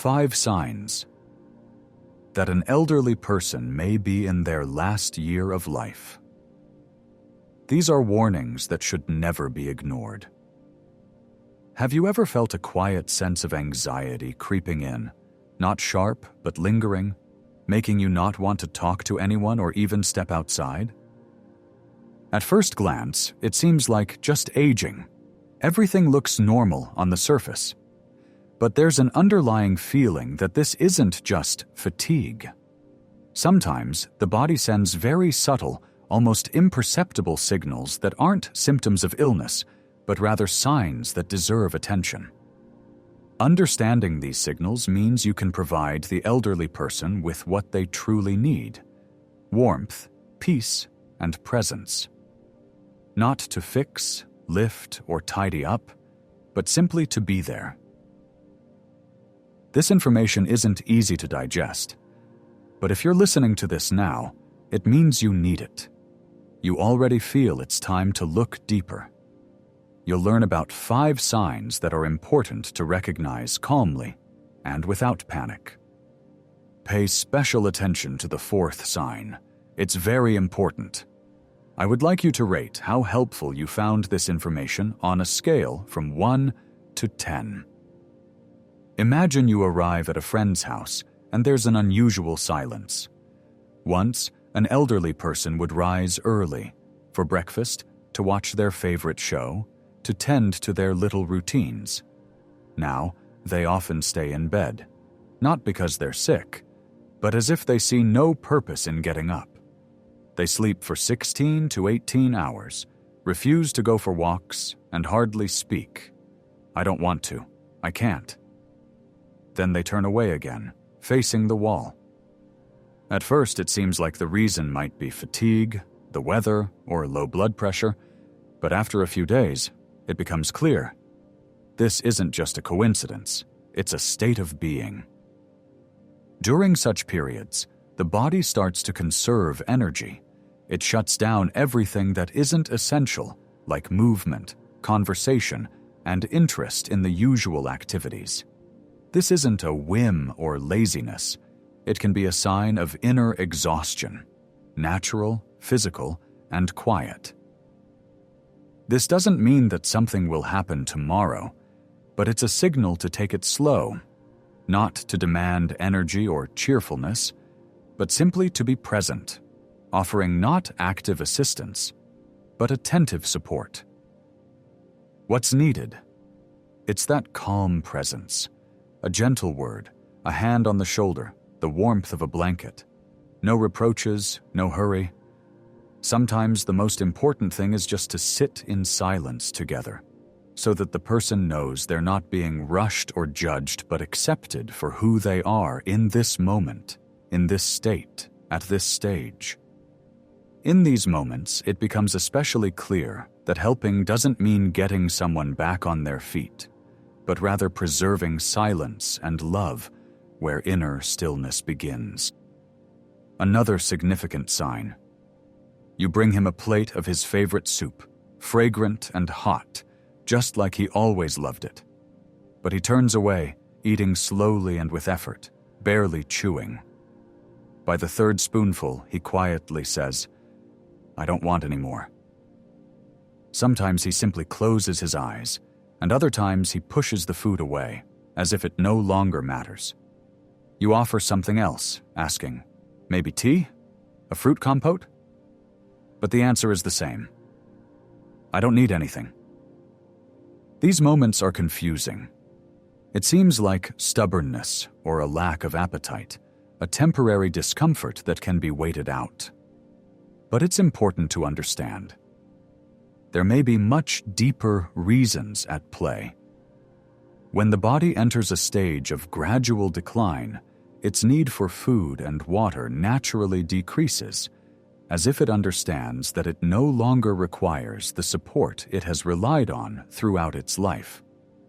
5 signs that an elderly person may be in their last year of life. These are warnings that should never be ignored. Have you ever felt a quiet sense of anxiety creeping in, not sharp but lingering, making you not want to talk to anyone or even step outside? At first glance, it seems like just aging. Everything looks normal on the surface. But there's an underlying feeling that this isn't just fatigue. Sometimes the body sends very subtle, almost imperceptible signals that aren't symptoms of illness, but rather signs that deserve attention. Understanding these signals means you can provide the elderly person with what they truly need: warmth, peace, and presence. Not to fix, lift, or tidy up, but simply to be there. This information isn't easy to digest, but if you're listening to this now, it means you need it. You already feel it's time to look deeper. You'll learn about 5 signs that are important to recognize calmly and without panic. Pay special attention to the 4th sign. It's very important. I would like you to rate how helpful you found this information on a scale from 1 to 10. Imagine you arrive at a friend's house and there's an unusual silence. Once, an elderly person would rise early for breakfast, to watch their favorite show, to tend to their little routines. Now, they often stay in bed, not because they're sick, but as if they see no purpose in getting up. They sleep for 16 to 18 hours, refuse to go for walks, and hardly speak. I don't want to. I can't. Then they turn away again, facing the wall. At first, it seems like the reason might be fatigue, the weather, or low blood pressure, but after a few days, it becomes clear. This isn't just a coincidence, it's a state of being. During such periods, the body starts to conserve energy. It shuts down everything that isn't essential, like movement, conversation, and interest in the usual activities. This isn't a whim or laziness. It can be a sign of inner exhaustion, natural, physical, and quiet. This doesn't mean that something will happen tomorrow, but it's a signal to take it slow, not to demand energy or cheerfulness, but simply to be present, offering not active assistance, but attentive support. What's needed? It's that calm presence, a gentle word, a hand on the shoulder, the warmth of a blanket. No reproaches, no hurry. Sometimes the most important thing is just to sit in silence together, so that the person knows they're not being rushed or judged, but accepted for who they are in this moment, in this state, at this stage. In these moments, it becomes especially clear that helping doesn't mean getting someone back on their feet, but rather preserving silence and love where inner stillness begins. Another significant sign. You bring him a plate of his favorite soup, fragrant and hot, just like he always loved it. But he turns away, eating slowly and with effort, barely chewing. By the 3rd spoonful, he quietly says, "I don't want any more." Sometimes he simply closes his eyes, and other times he pushes the food away, as if it no longer matters. You offer something else, asking, "Maybe tea? A fruit compote?" But the answer is the same. "I don't need anything." These moments are confusing. It seems like stubbornness or a lack of appetite, a temporary discomfort that can be waited out. But it's important to understand. There may be much deeper reasons at play. When the body enters a stage of gradual decline, its need for food and water naturally decreases, as if it understands that it no longer requires the support it has relied on throughout its life.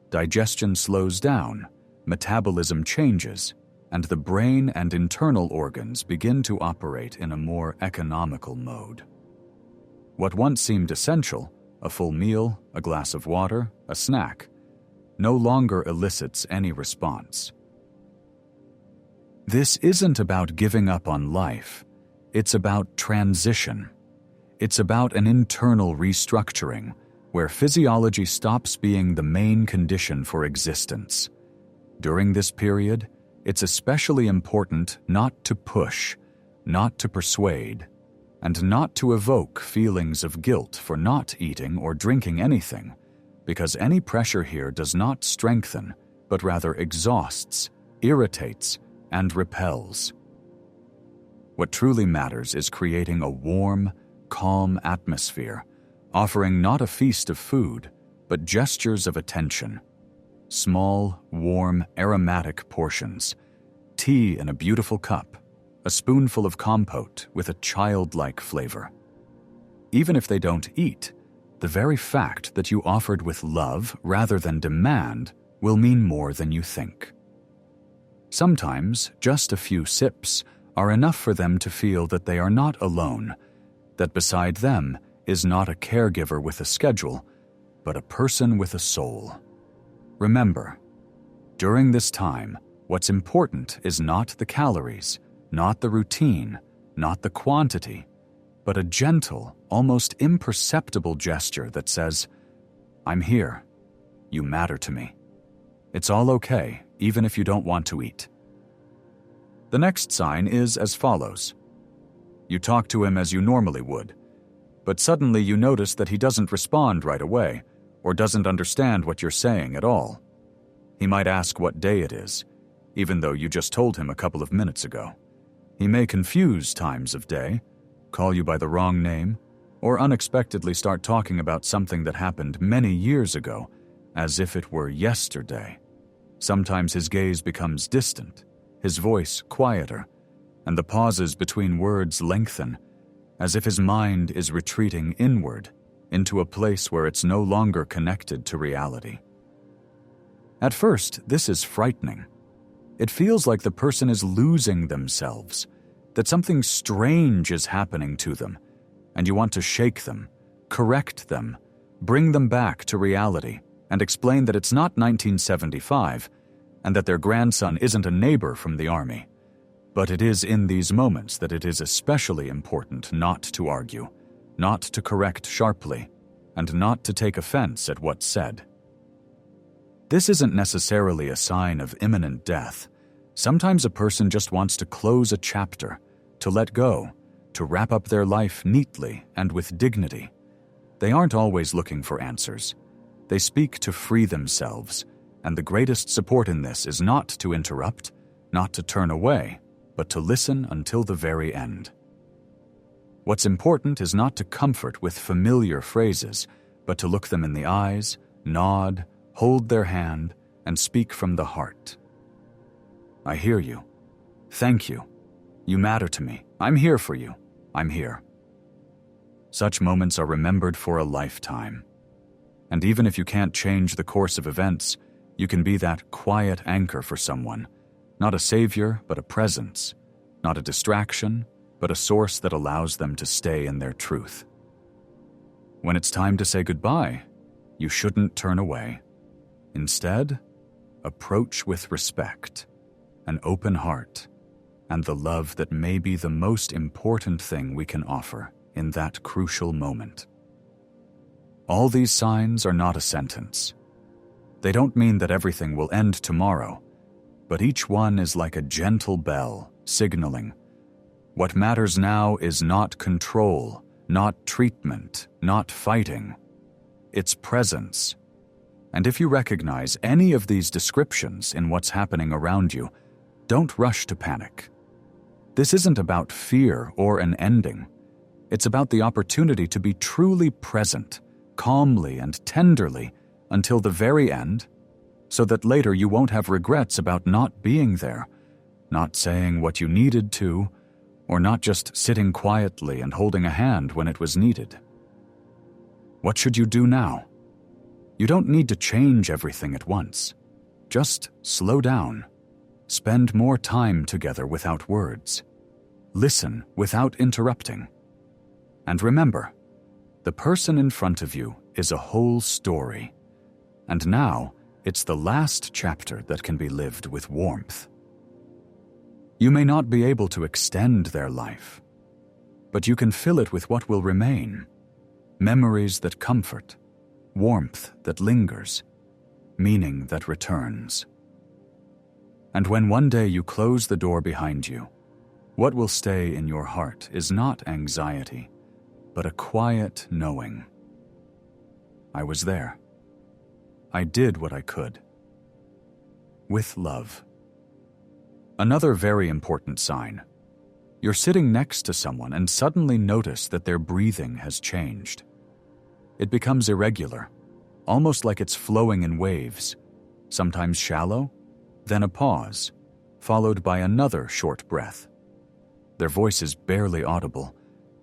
Digestion slows down, metabolism changes, and the brain and internal organs begin to operate in a more economical mode. What once seemed essential, a full meal, a glass of water, a snack, no longer elicits any response. This isn't about giving up on life. It's about transition. It's about an internal restructuring where physiology stops being the main condition for existence. During this period, it's especially important not to push, not to persuade, and not to evoke feelings of guilt for not eating or drinking anything, because any pressure here does not strengthen, but rather exhausts, irritates, and repels. What truly matters is creating a warm, calm atmosphere, offering not a feast of food, but gestures of attention. Small, warm, aromatic portions, tea in a beautiful cup, a spoonful of compote with a childlike flavor. Even if they don't eat, the very fact that you offered with love rather than demand will mean more than you think. Sometimes just a few sips are enough for them to feel that they are not alone, that beside them is not a caregiver with a schedule, but a person with a soul. Remember, during this time, what's important is not the calories, not the routine, not the quantity, but a gentle, almost imperceptible gesture that says, "I'm here. You matter to me. It's all okay, even if you don't want to eat." The next sign is as follows. You talk to him as you normally would, but suddenly you notice that he doesn't respond right away or doesn't understand what you're saying at all. He might ask what day it is, even though you just told him a couple of minutes ago. He may confuse times of day, call you by the wrong name, or unexpectedly start talking about something that happened many years ago, as if it were yesterday. Sometimes his gaze becomes distant, his voice quieter, and the pauses between words lengthen, as if his mind is retreating inward into a place where it's no longer connected to reality. At first, this is frightening. It feels like the person is losing themselves, that something strange is happening to them, and you want to shake them, correct them, bring them back to reality, and explain that it's not 1975 and that their grandson isn't a neighbor from the army. But it is in these moments that it is especially important not to argue, not to correct sharply, and not to take offense at what's said. This isn't necessarily a sign of imminent death. Sometimes a person just wants to close a chapter, to let go, to wrap up their life neatly and with dignity. They aren't always looking for answers. They speak to free themselves, and the greatest support in this is not to interrupt, not to turn away, but to listen until the very end. What's important is not to comfort with familiar phrases, but to look them in the eyes, nod, hold their hand, and speak from the heart. "I hear you. Thank you. You matter to me. I'm here for you. I'm here." Such moments are remembered for a lifetime. And even if you can't change the course of events, you can be that quiet anchor for someone, not a savior, but a presence, not a distraction, but a source that allows them to stay in their truth. When it's time to say goodbye, you shouldn't turn away. Instead, approach with respect, an open heart, and the love that may be the most important thing we can offer in that crucial moment. All these signs are not a sentence. They don't mean that everything will end tomorrow, but each one is like a gentle bell signaling. What matters now is not control, not treatment, not fighting. It's presence. And if you recognize any of these descriptions in what's happening around you, don't rush to panic. This isn't about fear or an ending. It's about the opportunity to be truly present, calmly and tenderly, until the very end, so that later you won't have regrets about not being there, not saying what you needed to, or not just sitting quietly and holding a hand when it was needed. What should you do now? You don't need to change everything at once. Just slow down. Spend more time together without words. Listen without interrupting. And remember, the person in front of you is a whole story. And now, it's the last chapter that can be lived with warmth. You may not be able to extend their life, but you can fill it with what will remain: memories that comfort, warmth that lingers, meaning that returns. And when one day you close the door behind you, what will stay in your heart is not anxiety, but a quiet knowing. I was there. I did what I could. With love. Another very important sign. You're sitting next to someone and suddenly notice that their breathing has changed. It becomes irregular, almost like it's flowing in waves, sometimes shallow, then a pause, followed by another short breath. Their voice is barely audible.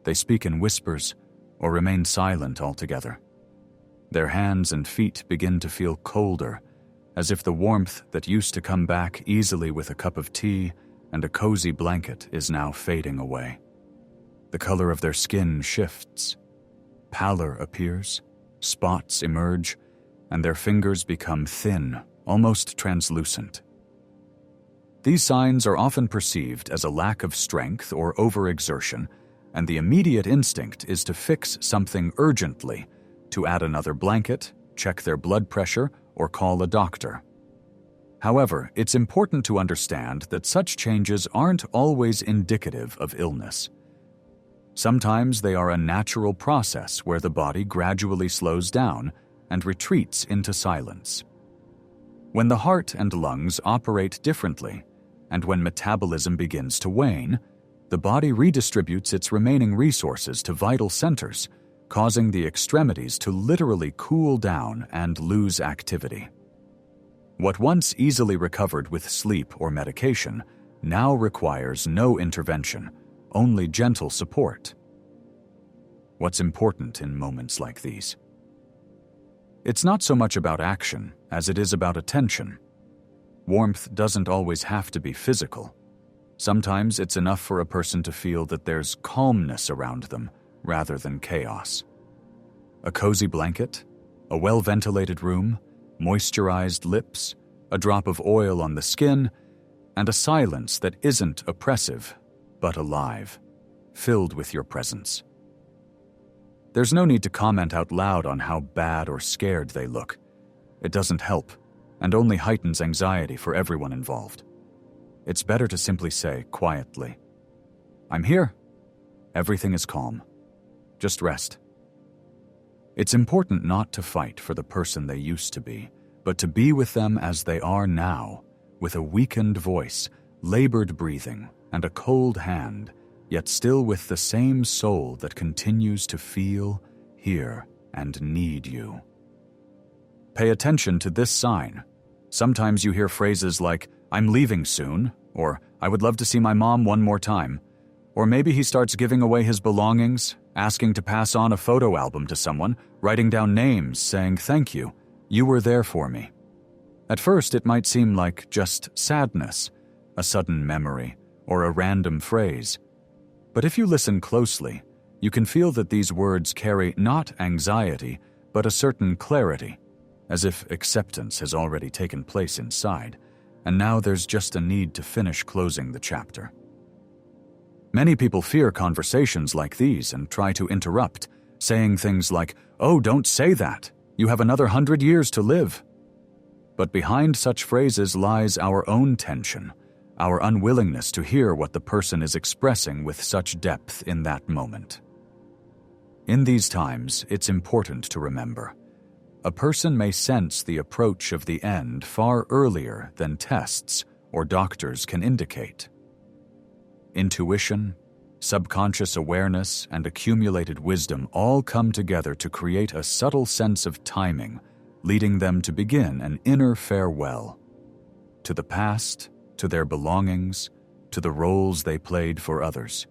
They speak in whispers or remain silent altogether. Their hands and feet begin to feel colder, as if the warmth that used to come back easily with a cup of tea and a cozy blanket is now fading away. The color of their skin shifts. Pallor appears, spots emerge, and their fingers become thin, almost translucent. These signs are often perceived as a lack of strength or overexertion, and the immediate instinct is to fix something urgently, to add another blanket, check their blood pressure, or call a doctor. However, it's important to understand that such changes aren't always indicative of illness. Sometimes they are a natural process where the body gradually slows down and retreats into silence. When the heart and lungs operate differently, and when metabolism begins to wane, the body redistributes its remaining resources to vital centers, causing the extremities to literally cool down and lose activity. What once easily recovered with sleep or medication now requires no intervention, only gentle support. What's important in moments like these? It's not so much about action as it is about attention. Warmth doesn't always have to be physical. Sometimes it's enough for a person to feel that there's calmness around them rather than chaos. A cozy blanket, a well-ventilated room, moisturized lips, a drop of oil on the skin, and a silence that isn't oppressive, but alive, filled with your presence. There's no need to comment out loud on how bad or scared they look. It doesn't help, and only heightens anxiety for everyone involved. It's better to simply say, quietly, "I'm here. Everything is calm. Just rest." It's important not to fight for the person they used to be, but to be with them as they are now, with a weakened voice, labored breathing, and a cold hand, yet still with the same soul that continues to feel, hear, and need you. Pay attention to this sign. Sometimes you hear phrases like, "I'm leaving soon," or "I would love to see my mom one more time," or maybe he starts giving away his belongings, asking to pass on a photo album to someone, writing down names, saying, "Thank you, you were there for me." At first, it might seem like just sadness, a sudden memory, or a random phrase. But if you listen closely, you can feel that these words carry not anxiety, but a certain clarity, as if acceptance has already taken place inside, and now there's just a need to finish closing the chapter. Many people fear conversations like these and try to interrupt, saying things like, "Oh, don't say that. You have another 100 years to live." But behind such phrases lies our own tension, our unwillingness to hear what the person is expressing with such depth in that moment. In these times, it's important to remember, a person may sense the approach of the end far earlier than tests or doctors can indicate. Intuition, subconscious awareness, and accumulated wisdom all come together to create a subtle sense of timing, leading them to begin an inner farewell. To the past, to their belongings, to the roles they played for others.